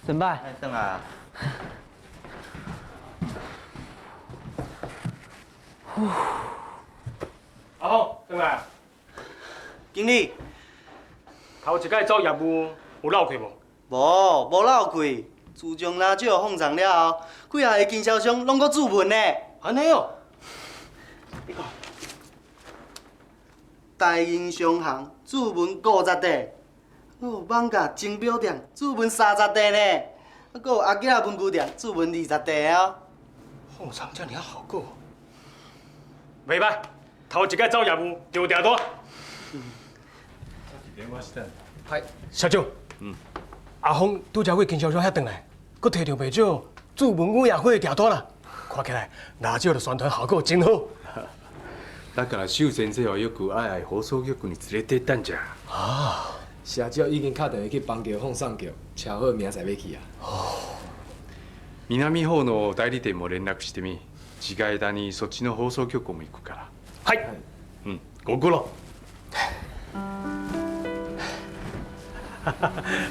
怎么办？哎，等啊！阿峰，转来。经理，头一摆做业务有漏气无？无漏气。自从垃圾放上了后，几下个经销商拢搁注文呢。安尼哦。你看，大英商行注文50块，有网价钟表店注文30块呢，还有阿吉仔文具店注文20块哦。凤长这尔好过。袂歹，头一摆做业务就有订单。嗨，社长。阿峰拄则去经销商遐转来，佮摕到袂少驻文武夜会的订单啦。看起来辣椒的宣传效果真好。だから修先生はよく愛々放送局に連れてったんじゃ。啊，社長已經打電話去邦橋放送局，請好明仔載要去啊。南方の代理店も連絡してみ。違い間にそっちの放送局も行くから。はい。ご苦労。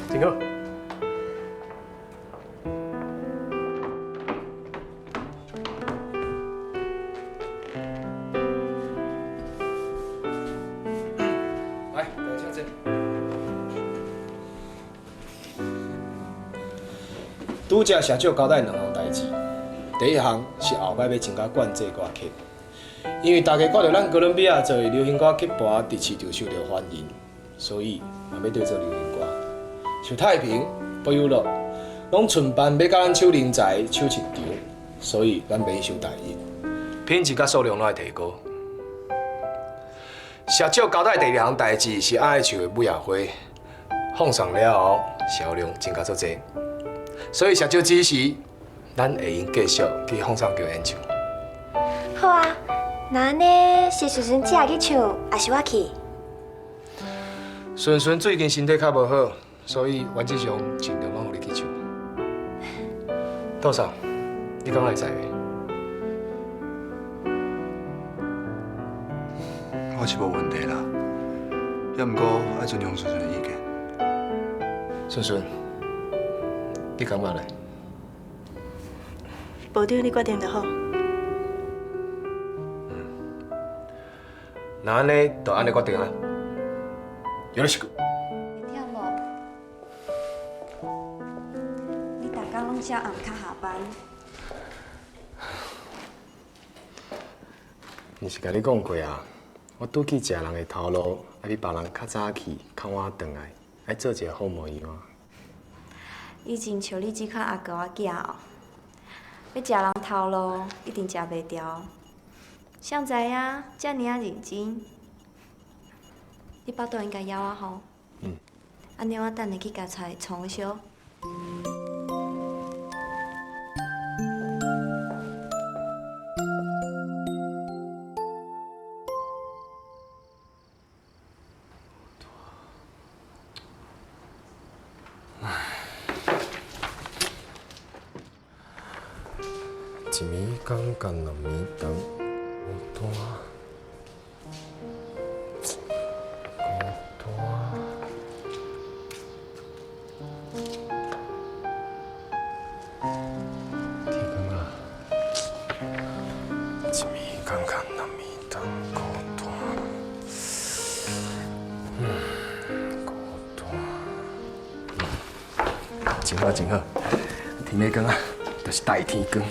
真好。來，等一下先。拄则社長交代2項代志，第一項是後擺要增加灌製歌曲，因為大家看到咱哥倫比亞作為流行歌曲盤佇市場受到歡迎，所以嘛要對做流行歌。像太平、不優樂，攏循辦要甲咱搶人才、搶市場，所以咱免受大意，品質甲數量攏會提高。社長交代第二項代志是愛唱的舞夜會，放上了後銷量增加足濟，所以社長指示，咱會用繼續去放送局演唱。好啊，那呢是顺顺姐去唱，还是我去？顺顺最近身體較無好，所以原則上盡量往互你去唱。杜嫂，你敢會使袂？我是无问题啦，也毋过爱尊重顺顺的意见。顺顺，你敢嘛来？部长，你决定就好。那安尼就安尼決定啦。よろしく。你听无？你大工拢只暗卡下班，毋是甲你讲过啊？我拄去食人的头路，爱比别人较早去，较晚转来，爱做一个好模样。以前像你这款阿狗仔囝哦，要食人头路，一定食袂掉。谁知影遮尔啊认真，你巴肚应该枵啊吼。安尼我等下去夹菜创烧。一暝刚干两暝长，有大天光啊！一暝刚干两暝长，孤大，孤大，真好真好，天要光啊，就是大天光。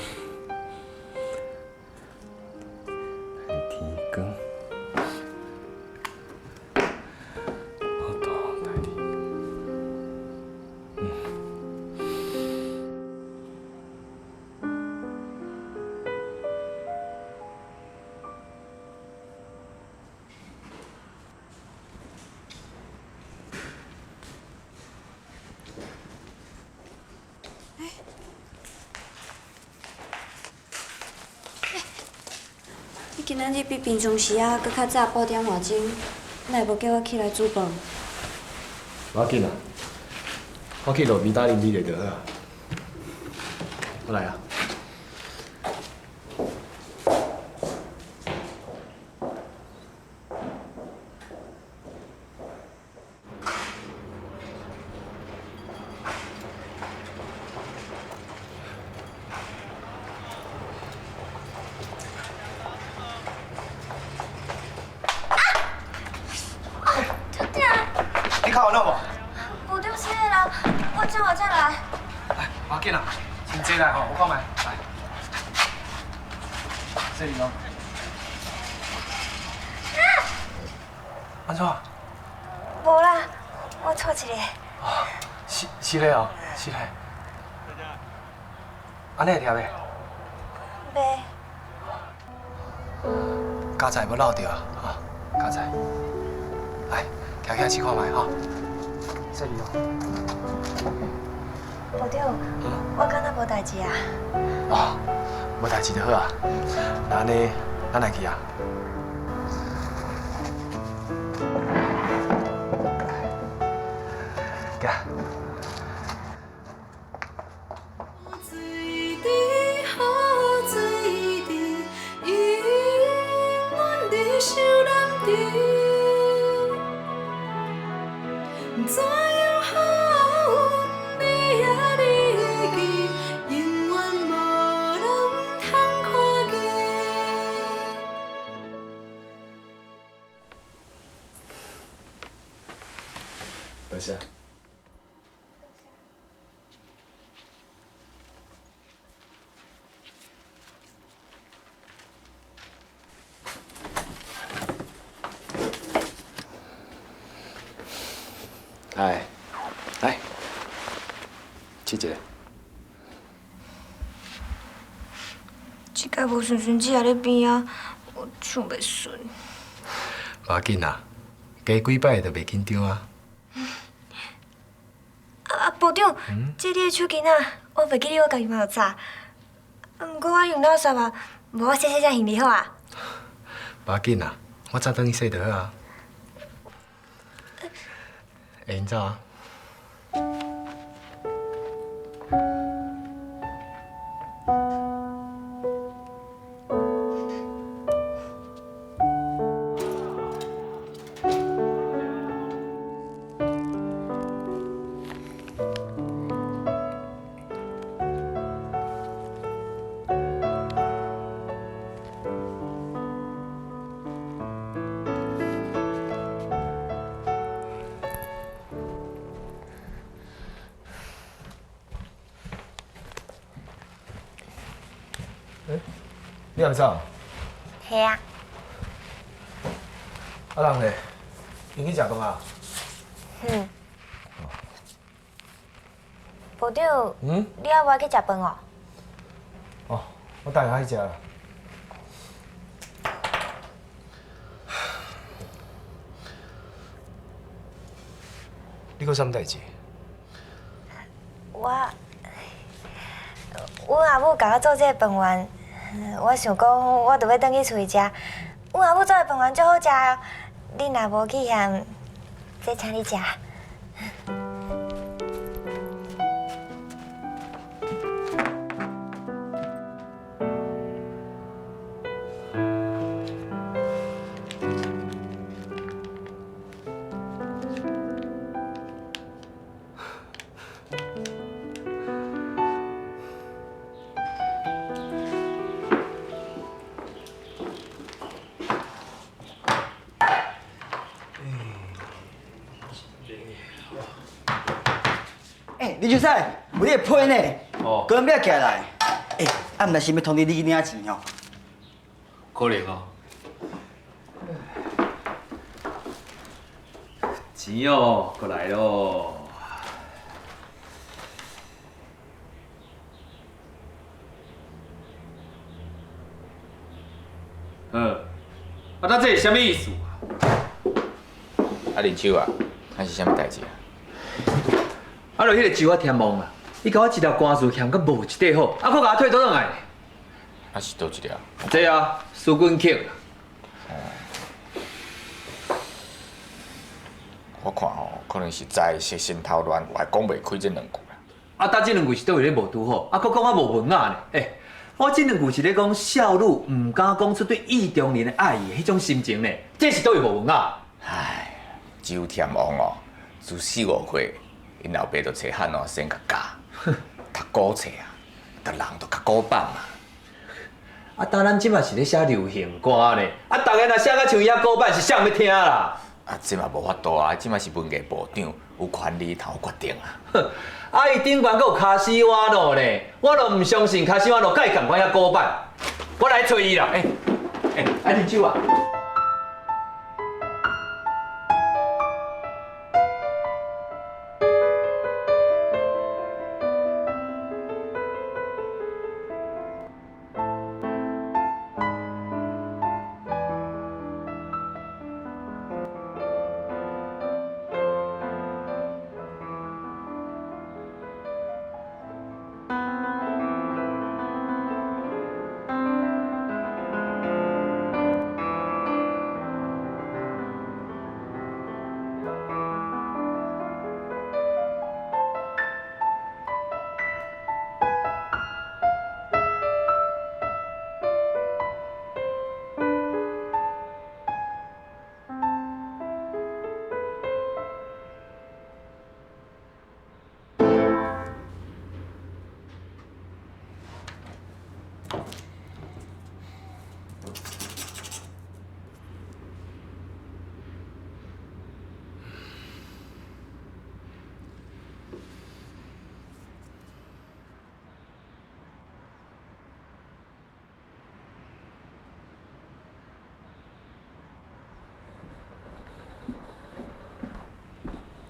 你今仔日比平常时啊，搁较早8点外钟，哪会无叫我起来煮饭？无要紧啦，我去路边打啉米就好啊。我来啊。我这来。来，唔要紧啦，先坐来吼，我看卖。来，这里哦。安怎？无啦，我错一个。是咧哦，是咧。安尼会听袂？袂。加菜要漏掉啊，哈，加菜。来，行起来试看卖哈。这里哦。部长，我敢若无代志啊。哦，无代志就好啊。那安尼，咱来去啊。行。怎样好运，你也你会记，永远无人通看见。多谢。来，来，吃一个。即摆无顺顺只也咧边啊，我唱袂顺。无要紧啦，加几摆就袂紧张啊。部长，这你的手巾啊，我袂记得我家己嘛有擦。毋过我用到煞啊，无我洗洗才行李好啊。无要紧啦，我早等你洗就好啊。会走啊？你也走？系啊。啊人咧？因去食饭啊？部长，你要我去食饭哦？哦，我等下去食啦。你有啥物代志？阮阿母甲我做这个饭圆，我想讲我着要转去厝里食。阮阿母做的饭圆足好食哦，你若无去嫌，这请你食。李秋赛，有你个批呢？哦哥要起来。啊，毋但是要通知你去领钱哦。可能哦。钱哦，过来咯。那这是什么意思啊？啊，林秋啊，那是啥物代志啊？啊，就迄个酒我添忘啦，伊甲我一条官司欠，佮无一块好，啊，佮甲我退倒转来。啊是倒一条？这啊，苏军庆啦。我看吼，可能是在色心头乱，我还讲袂开这两句啦。啊，搭这两句是倒位咧无拄好，啊，佮讲我无文雅呢。我这两句是咧讲少女唔敢讲出对意中人的爱意的迄种心情呢，这是倒位无文雅。唉，酒添王哦，自4、5岁，因老爸就找汉哦先甲教，读古册啊，甲人都较古板嘛。啊，当咱即马是咧写流行歌呢，啊，大家若写甲像伊遐古板，是谁要听啦？这嘛无法度啊，这嘛是文艺部长有权利通决定啊。哼，啊伊顶悬阁有卡西瓦诺呢，我都唔相信卡西瓦诺甲伊共款遐古板。我来找伊啦。爱啉酒啊？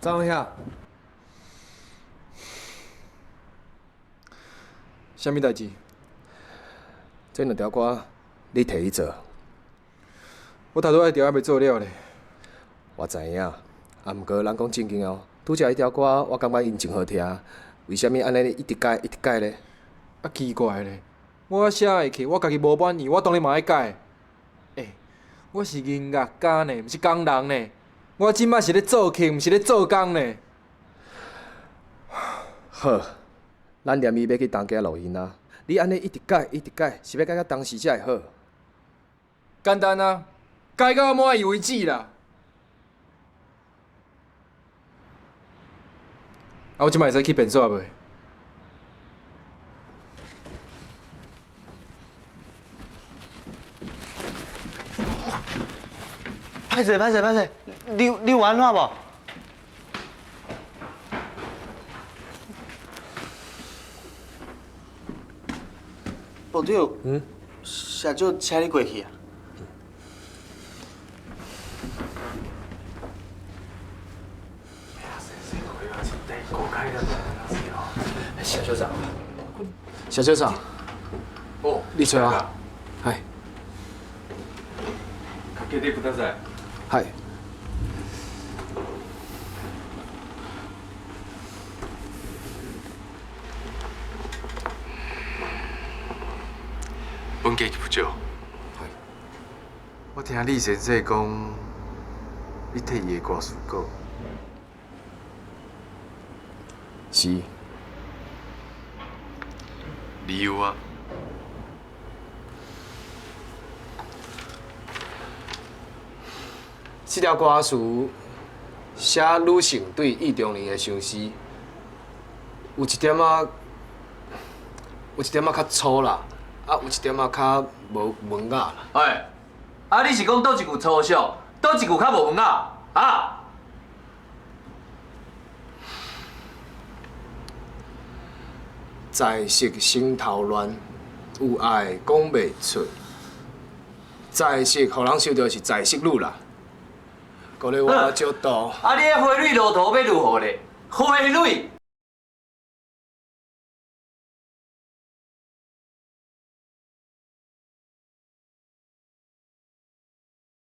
张兄，啥物代志？这两条歌你摕去做，我头拄迄条还袂做了咧。我知影，啊，毋过人讲正经哦，拄则迄条歌，我感觉因真好听，为虾米安尼一直改一直改咧？啊奇怪咧，我写会去，我家己无满意，我当然嘛爱改。我是音乐家呢，毋是工人呢。我即摆是咧做客，毋是咧做工呢。好，咱连伊要去当家录音啊！你安尼一直改一直改，是要改到当时才会好。简单啊，改到满意为止啦。啊，我即摆会使去便所袂？歹势，你有安怎无？部长，社长请你过去啊。小校长，哦，你找我？はい。かけてください。はい。本劇部長。我听李先生讲，你替伊的歌词稿。是。理由啊？这条歌词写女性对意中人的相思，有一点仔较粗啦，啊有一点仔较无文雅啦。啊你是讲倒一句粗俗，倒一句较无文雅啊？在色心头乱，有爱讲袂出。在色，互人想到是在色女啦。鼓励我少度。啊你迄花蕊路途要如何咧？花蕊